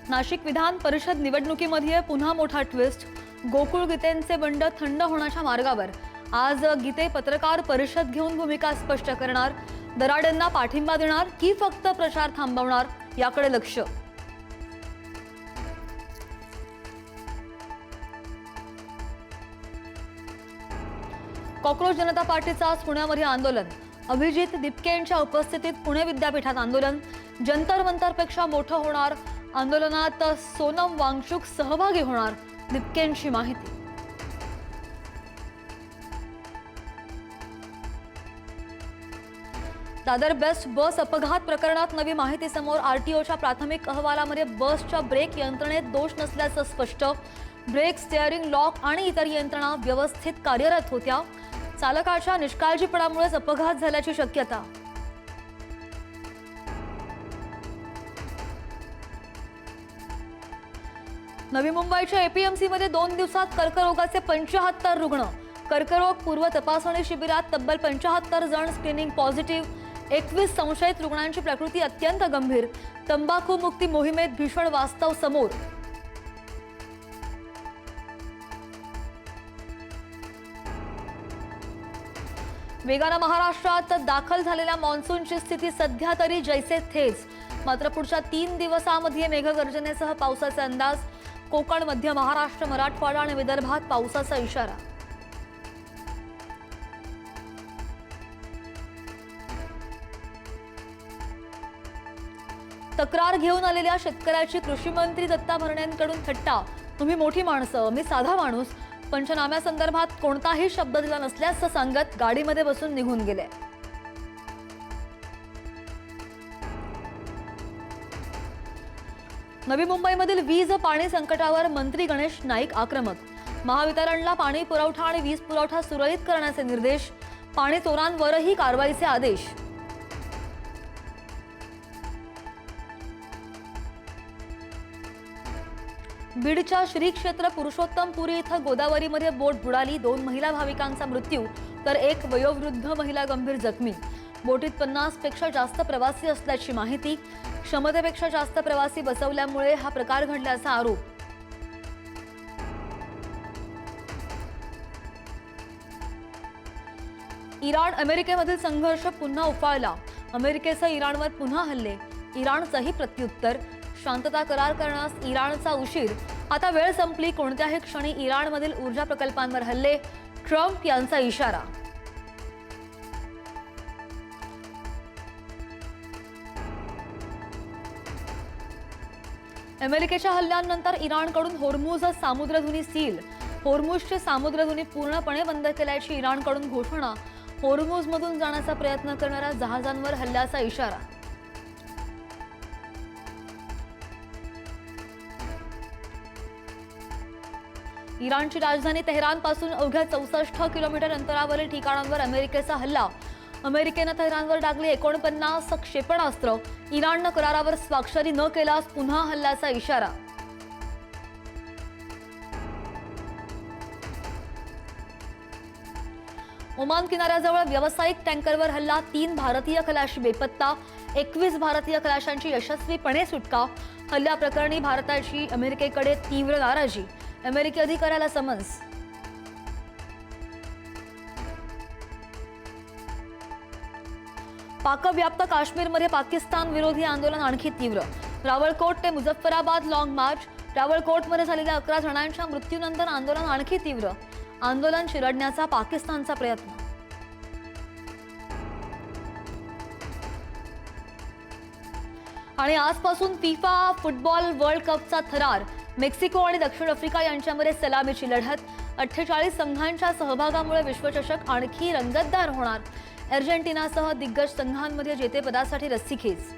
नाशिक विधान परिषद निवडणुकीमध्ये पुन्हा मोठा ट्विस्ट। गोकुळ गीतेंचे बंड थंड होण्याच्या मार्गावर। आज गीते पत्रकार परिषद घेऊन भूमिका स्पष्ट करणार। दराडेंना पाठिंबा देणार की फक्त प्रचार थांबवणार याकडे लक्ष। कॉकरोच जनता पार्टीचा आज पुण्यामध्ये आंदोलन। अभिजित दिपके यांच्या उपस्थितीत पुणे विद्यापीठात आंदोलन। जंतर मंतरपेक्षा मोठं होणार। आंदोलनात सोनम वांगचुक सहभागी होणार, दिपकेंची माहिती। दादर बेस्ट बस अपघात प्रकरणात नवी माहिती समोर। आरटीओच्या प्राथमिक अहवालामध्ये बसच्या ब्रेक यंत्रणेत दोष नसल्याचं स्पष्ट। ब्रेक, स्टीअरिंग, लॉक आणि इतर यंत्रणा व्यवस्थित कार्यरत होत्या। चालकाच्या निष्काळजीपणामुळेच अपघात झाल्याची शक्यता। नवी मुंबईच्या एपीएमसी मध्ये 2 दिवसात कर्करोगाचे 75 रुग्ण। कर्करोग पूर्व तपासणी शिबिरात तब्बल 75 जण स्क्रीनिंग पॉझिटिव्ह। 21 संशयित रुग्णांची प्रकृती अत्यंत गंभीर। तंबाखू मुक्ती मोहिमेत भीषण वास्तव समोर। वेगानं महाराष्ट्रात दाखल झालेल्या मान्सूनची स्थिती सध्या तरी जैसे थेच। मात्र पुढच्या 3 दिवसांमध्ये मेघगर्जनेसह पावसाचा अंदाज। कोकण, मध्य महाराष्ट्र, मराठवाडा आणि विदर्भात पावसाचा इशारा। तक्रार घेऊन आलेल्या शेतकऱ्याची कृषी मंत्री दत्ता भरणेंकडून थट्टा। तुम्ही मोठी माणसं, मी साधा माणूस। पंचनाम्यासंदर्भात कोणताही शब्द दिला नसल्याचं सांगत गाडीमध्ये बसून निघून गेले। नवी मुंबईमधील वीज पाणी संकटावर मंत्री गणेश नाईक आक्रमक। महावितरणला पाणी पुरवठा आणि वीज पुरवठा सुरळीत करण्याचे निर्देश। पाणी चोरांवरही कारवाईचे आदेश। बीडच्या श्री क्षेत्र पुरुषोत्तमपुरी इथं गोदावरीमध्ये बोट बुडाली। 2 महिला भाविकांचा मृत्यू तर 1 वयोवृद्ध महिला गंभीर जखमी। बोटीत 50 पेक्षा जास्त प्रवासी असल्याची माहिती। क्षमतेपेक्षा जास्त प्रवासी बसवल्यामुळे हा प्रकार घडल्याचा आरोप। इराण अमेरिकेमधील संघर्ष पुन्हा उफाळला। अमेरिकेसह इराणवर पुन्हा हल्ले। इराणचंही प्रत्युत्तर। शांतता करार करण्यास इराणचा उशीर। आता वेळ संपली, कोणत्याही क्षणी इराणमधील ऊर्जा प्रकल्पांवर हल्ले। ट्रम्प यांचा इशारा। अमेरिकेच्या हल्ल्यानंतर इराणकडून होर्मुझ सामुद्रधुनी सील। होर्मुझचे सामुद्रधुनी पूर्णपणे बंद केल्याची इराणकडून घोषणा। होर्मुझमधून जाण्याचा प्रयत्न करणाऱ्या जहाजांवर हल्ल्याचा इशारा। इराणची राजधानी तेहरानपासून अवघ्या 64 किलोमीटर अंतरावरील ठिकाणांवर अमेरिकेचा हल्ला। अमेरिकेनं तेहरानवर डागली 49 क्षेपणास्त्र। इराणनं करारावर स्वाक्षरी न केल्यास पुन्हा हल्ल्याचा इशारा। ओमान किनाऱ्याजवळ व्यावसायिक टँकरवर हल्ला। 3 भारतीय खलाशी बेपत्ता। 21 भारतीय खलाशांची यशस्वीपणे सुटका। हल्ल्याप्रकरणी भारताची अमेरिकेकडे तीव्र नाराजी। अमेरिकी अधिकाऱ्याला समन्स। पाकव्याप्त काश्मीरमध्ये पाकिस्तान विरोधी आंदोलन आणखी तीव्र। रावळकोट ते मुझफ्फराबाद लॉंग मार्च। रावळकोटमध्ये झालेल्या 11 जणांच्या मृत्यूनंतर आंदोलन आणखी तीव्र। आंदोलन चिरडण्याचा पाकिस्तानचा प्रयत्न। आणि आजपासून फिफा फुटबॉल वर्ल्ड कपचा थरार। मेक्सिको आणि दक्षिण आफ्रिका यांच्यामध्ये सलामीची लढत। 48 संघांच्या सहभागामुळे विश्वचषक आणखी रंगतदार होणार। अर्जेंटिनासह दिग्गज संघांमध्ये जेतेपदासाठी रस्सीखेच।